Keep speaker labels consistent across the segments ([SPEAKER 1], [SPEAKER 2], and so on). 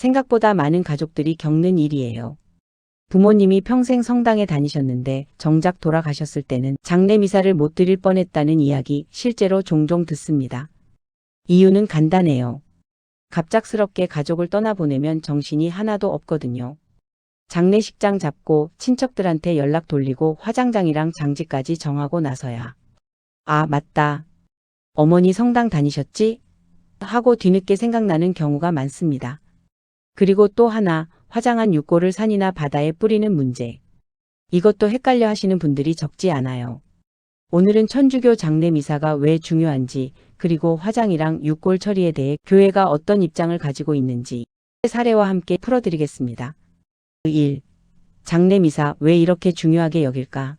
[SPEAKER 1] 생각보다 많은 가족들이 겪는 일이에요. 부모님이 평생 성당에 다니셨는데 정작 돌아가셨을 때는 장례 미사를 못 드릴 뻔했다는 이야기 실제로 종종 듣습니다. 이유는 간단해요. 갑작스럽게 가족을 떠나보내면 정신이 하나도 없거든요. 장례식장 잡고 친척들한테 연락 돌리고 화장장이랑 장지까지 정하고 나서야 아, 맞다. 어머니 성당 다니셨지? 하고 뒤늦게 생각나는 경우가 많습니다. 그리고 또 하나, 화장한 육고를 산이나 바다에 뿌리는 문제. 이것도 헷갈려 하시는 분들이 적지 않아요. 오늘은 천주교 장례 미사가 왜 중요한지, 그리고 화장이랑 육골 처리에 대해 교회가 어떤 입장을 가지고 있는지 사례와 함께 풀어드리겠습니다. 1. 장례 미사 왜 이렇게 중요하게 여길까?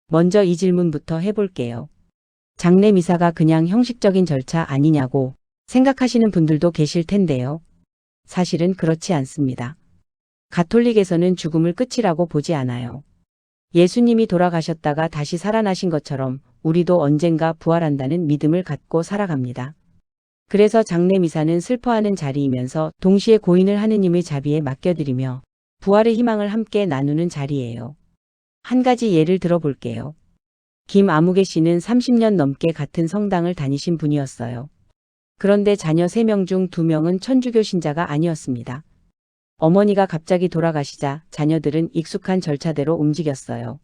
[SPEAKER 1] 먼저 이 질문부터 해볼게요. 장례 미사가 그냥 형식적인 절차 아니냐고 생각하시는 분들도 계실 텐데요. 사실은 그렇지 않습니다. 가톨릭에서는 죽음을 끝이라고 보지 않아요. 예수님이 돌아가셨다가 다시 살아나신 것처럼 우리도 언젠가 부활한다는 믿음을 갖고 살아갑니다. 그래서 장례 미사는 슬퍼하는 자리이면서 동시에 고인을 하느님의 자비에 맡겨드리며 부활의 희망을 함께 나누는 자리예요. 한 가지 예를 들어볼게요. 김아무개 씨는 30년 넘게 같은 성당을 다니신 분이었어요. 그런데 자녀 3명 중 2명은 천주교 신자가 아니었습니다. 어머니가 갑자기 돌아가시자 자녀들은 익숙한 절차대로 움직였어요.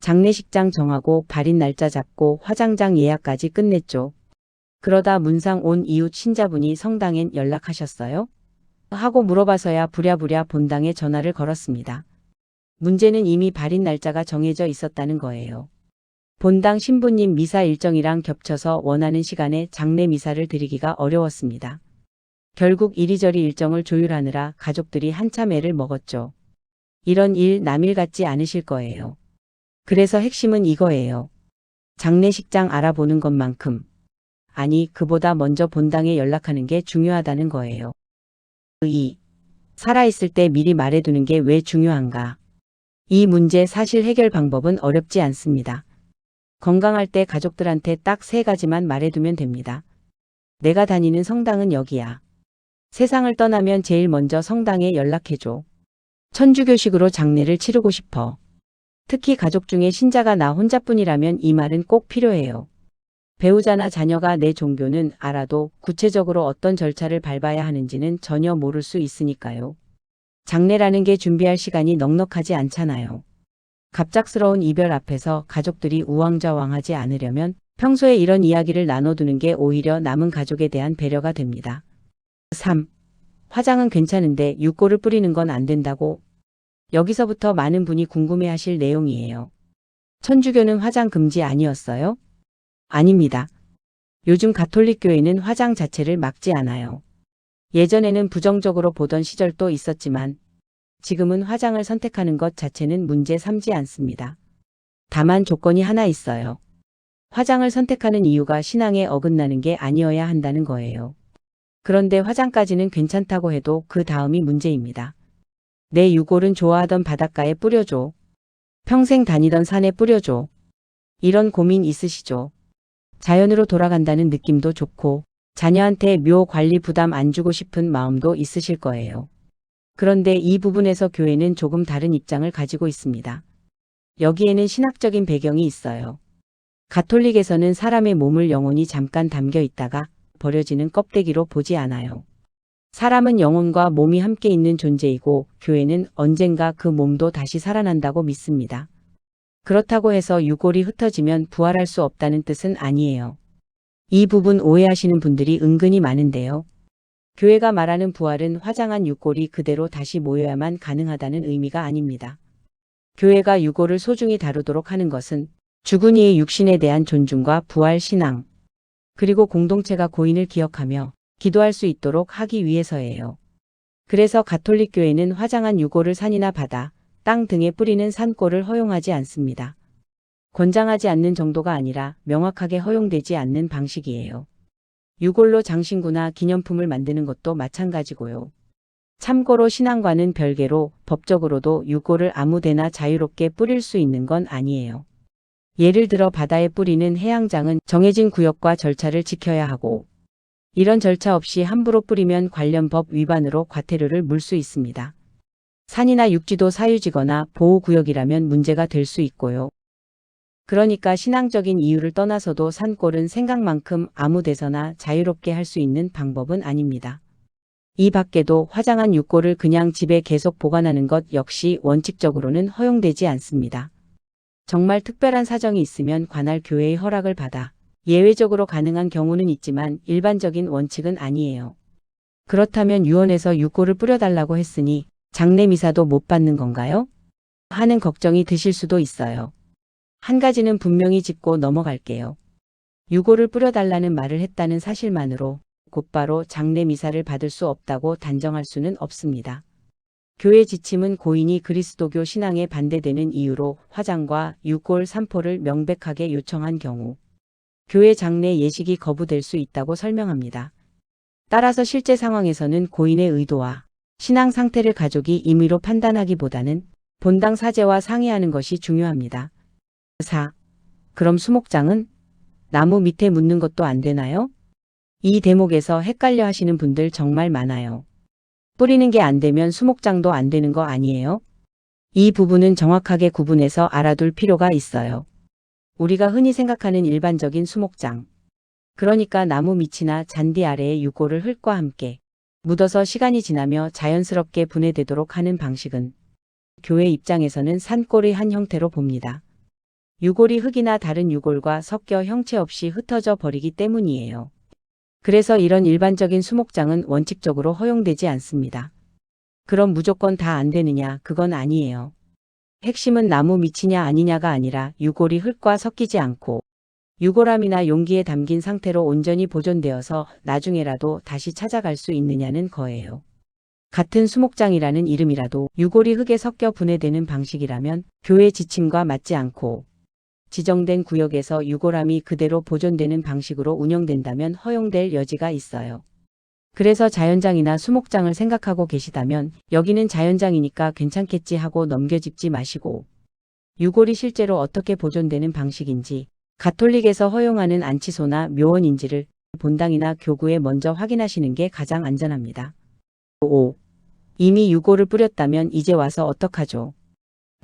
[SPEAKER 1] 장례식장 정하고 발인 날짜 잡고 화장장 예약까지 끝냈죠. 그러다 문상 온 이웃 신자분이 성당엔 연락하셨어요? 하고 물어봐서야 부랴부랴 본당에 전화를 걸었습니다. 문제는 이미 발인 날짜가 정해져 있었다는 거예요. 본당 신부님 미사 일정이랑 겹쳐서 원하는 시간에 장례 미사를 드리기가 어려웠습니다. 결국 이리저리 일정을 조율하느라 가족들이 한참 애를 먹었죠. 이런 일 남일 같지 않으실 거예요. 그래서 핵심은 이거예요. 장례식장 알아보는 것만큼, 아니 그보다 먼저 본당에 연락하는 게 중요하다는 거예요. 2. 살아있을 때 미리 말해두는 게 왜 중요한가? 이 문제 사실 해결 방법은 어렵지 않습니다. 건강할 때 가족들한테 딱 3가지만 말해두면 됩니다. 내가 다니는 성당은 여기야. 세상을 떠나면 제일 먼저 성당에 연락해줘. 천주교식으로 장례를 치르고 싶어. 특히 가족 중에 신자가 나 혼자뿐이라면 이 말은 꼭 필요해요. 배우자나 자녀가 내 종교는 알아도 구체적으로 어떤 절차를 밟아야 하는지는 전혀 모를 수 있으니까요. 장례라는 게 준비할 시간이 넉넉하지 않잖아요. 갑작스러운 이별 앞에서 가족들이 우왕좌왕하지 않으려면 평소에 이런 이야기를 나눠두는 게 오히려 남은 가족에 대한 배려가 됩니다. 3. 화장은 괜찮은데 육고를 뿌리는 건 안 된다고? 여기서부터 많은 분이 궁금해하실 내용이에요. 천주교는 화장 금지 아니었어요? 아닙니다. 요즘 가톨릭 교회는 화장 자체를 막지 않아요. 예전에는 부정적으로 보던 시절도 있었지만 지금은 화장을 선택하는 것 자체는 문제 삼지 않습니다. 다만 조건이 하나 있어요. 화장을 선택하는 이유가 신앙에 어긋나는 게 아니어야 한다는 거예요. 그런데 화장까지는 괜찮다고 해도 그 다음이 문제입니다. 내 유골은 좋아하던 바닷가에 뿌려줘. 평생 다니던 산에 뿌려줘. 이런 고민 있으시죠? 자연으로 돌아간다는 느낌도 좋고 자녀한테 묘 관리 부담 안 주고 싶은 마음도 있으실 거예요. 그런데 이 부분에서 교회는 조금 다른 입장을 가지고 있습니다. 여기에는 신학적인 배경이 있어요. 가톨릭에서는 사람의 몸을 영혼이 잠깐 담겨 있다가 버려지는 껍데기로 보지 않아요. 사람은 영혼과 몸이 함께 있는 존재이고 교회는 언젠가 그 몸도 다시 살아난다고 믿습니다. 그렇다고 해서 유골이 흩어지면 부활할 수 없다는 뜻은 아니에요. 이 부분 오해하시는 분들이 은근히 많은데요. 교회가 말하는 부활은 화장한 유골이 그대로 다시 모여야만 가능하다는 의미가 아닙니다. 교회가 유골을 소중히 다루도록 하는 것은 죽은 이의 육신에 대한 존중과 부활 신앙, 그리고 공동체가 고인을 기억하며 기도할 수 있도록 하기 위해서예요. 그래서 가톨릭 교회는 화장한 유골을 산이나 바다, 땅 등에 뿌리는 산골을 허용하지 않습니다. 권장하지 않는 정도가 아니라 명확하게 허용되지 않는 방식이에요. 유골로 장신구나 기념품을 만드는 것도 마찬가지고요. 참고로 신앙과는 별개로 법적으로도 유골을 아무데나 자유롭게 뿌릴 수 있는 건 아니에요. 예를 들어 바다에 뿌리는 해양장은 정해진 구역과 절차를 지켜야 하고 이런 절차 없이 함부로 뿌리면 관련 법 위반으로 과태료를 물 수 있습니다. 산이나 육지도 사유지거나 보호구역이라면 문제가 될 수 있고요. 그러니까 신앙적인 이유를 떠나서도 산골은 생각만큼 아무 데서나 자유롭게 할 수 있는 방법은 아닙니다. 이 밖에도 화장한 육골을 그냥 집에 계속 보관하는 것 역시 원칙적으로는 허용되지 않습니다. 정말 특별한 사정이 있으면 관할 교회의 허락을 받아 예외적으로 가능한 경우는 있지만 일반적인 원칙은 아니에요. 그렇다면 유언에서 육골을 뿌려달라고 했으니 장례 미사도 못 받는 건가요? 하는 걱정이 드실 수도 있어요. 한 가지는 분명히 짚고 넘어갈게요. 유골을 뿌려달라는 말을 했다는 사실만으로 곧바로 장례 미사를 받을 수 없다고 단정할 수는 없습니다. 교회 지침은 고인이 그리스도교 신앙에 반대되는 이유로 화장과 유골 산포를 명백하게 요청한 경우 교회 장례 예식이 거부될 수 있다고 설명합니다. 따라서 실제 상황에서는 고인의 의도와 신앙 상태를 가족이 임의로 판단하기보다는 본당 사제와 상의하는 것이 중요합니다. 4. 그럼 수목장은? 나무 밑에 묻는 것도 안 되나요? 이 대목에서 헷갈려 하시는 분들 정말 많아요. 뿌리는 게 안 되면 수목장도 안 되는 거 아니에요? 이 부분은 정확하게 구분해서 알아둘 필요가 있어요. 우리가 흔히 생각하는 일반적인 수목장. 그러니까 나무 밑이나 잔디 아래에 유골을 흙과 함께 묻어서 시간이 지나며 자연스럽게 분해되도록 하는 방식은 교회 입장에서는 산골의 한 형태로 봅니다. 유골이 흙이나 다른 유골과 섞여 형체 없이 흩어져 버리기 때문이에요. 그래서 이런 일반적인 수목장은 원칙적으로 허용되지 않습니다. 그럼 무조건 다 안 되느냐? 그건 아니에요. 핵심은 나무 밑이냐 아니냐가 아니라 유골이 흙과 섞이지 않고 유골함이나 용기에 담긴 상태로 온전히 보존되어서 나중에라도 다시 찾아갈 수 있느냐는 거예요. 같은 수목장이라는 이름이라도 유골이 흙에 섞여 분해되는 방식이라면 교회 지침과 맞지 않고 지정된 구역에서 유골함이 그대로 보존되는 방식으로 운영된다면 허용될 여지가 있어요. 그래서 자연장이나 수목장을 생각하고 계시다면 여기는 자연장이니까 괜찮겠지 하고 넘겨짚지 마시고 유골이 실제로 어떻게 보존되는 방식인지 가톨릭에서 허용하는 안치소나 묘원인지를 본당이나 교구에 먼저 확인하시는 게 가장 안전합니다. 5. 이미 유골을 뿌렸다면 이제 와서 어떡하죠?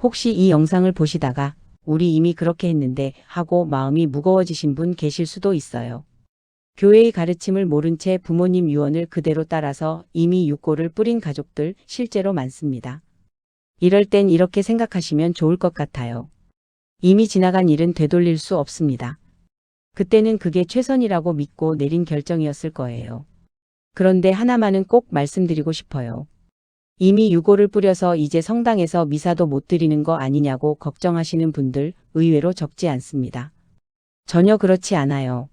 [SPEAKER 1] 혹시 이 영상을 보시다가 우리 이미 그렇게 했는데 하고 마음이 무거워지신 분 계실 수도 있어요. 교회의 가르침을 모른 채 부모님 유언을 그대로 따라서 이미 유골을 뿌린 가족들 실제로 많습니다. 이럴 땐 이렇게 생각하시면 좋을 것 같아요. 이미 지나간 일은 되돌릴 수 없습니다. 그때는 그게 최선이라고 믿고 내린 결정이었을 거예요. 그런데 하나만은 꼭 말씀드리고 싶어요. 이미 유골을 뿌려서 이제 성당에서 미사도 못 드리는 거 아니냐고 걱정하시는 분들 의외로 적지 않습니다. 전혀 그렇지 않아요.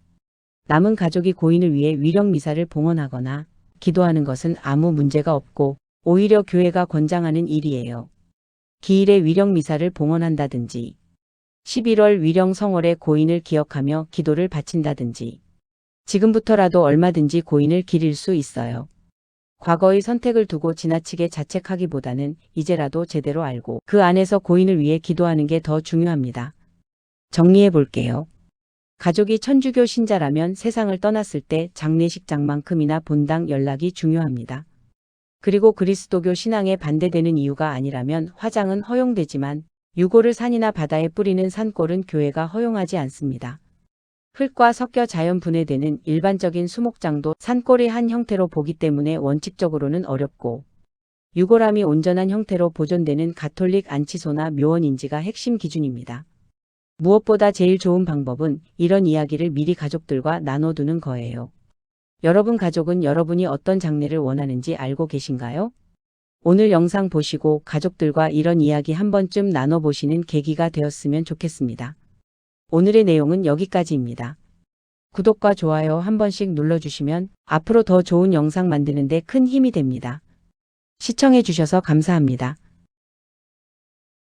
[SPEAKER 1] 남은 가족이 고인을 위해 위령 미사를 봉헌하거나 기도하는 것은 아무 문제가 없고 오히려 교회가 권장하는 일이에요. 기일에 위령 미사를 봉헌한다든지 11월 위령 성월에 고인을 기억하며 기도를 바친다든지 지금부터라도 얼마든지 고인을 기릴 수 있어요. 과거의 선택을 두고 지나치게 자책하기보다는 이제라도 제대로 알고 그 안에서 고인을 위해 기도하는 게 더 중요합니다. 정리해 볼게요. 가족이 천주교 신자라면 세상을 떠났을 때 장례식장만큼이나 본당 연락이 중요합니다. 그리고 그리스도교 신앙에 반대되는 이유가 아니라면 화장은 허용되지만 유골을 산이나 바다에 뿌리는 산골은 교회가 허용하지 않습니다. 흙과 섞여 자연 분해되는 일반적인 수목장도 산골의 한 형태로 보기 때문에 원칙적으로는 어렵고 유골함이 온전한 형태로 보존되는 가톨릭 안치소나 묘원인지가 핵심 기준입니다. 무엇보다 제일 좋은 방법은 이런 이야기를 미리 가족들과 나눠두는 거예요. 여러분 가족은 여러분이 어떤 장례를 원하는지 알고 계신가요? 오늘 영상 보시고 가족들과 이런 이야기 한 번쯤 나눠보시는 계기가 되었으면 좋겠습니다. 오늘의 내용은 여기까지입니다. 구독과 좋아요 한 번씩 눌러주시면 앞으로 더 좋은 영상 만드는 데 큰 힘이 됩니다. 시청해주셔서 감사합니다.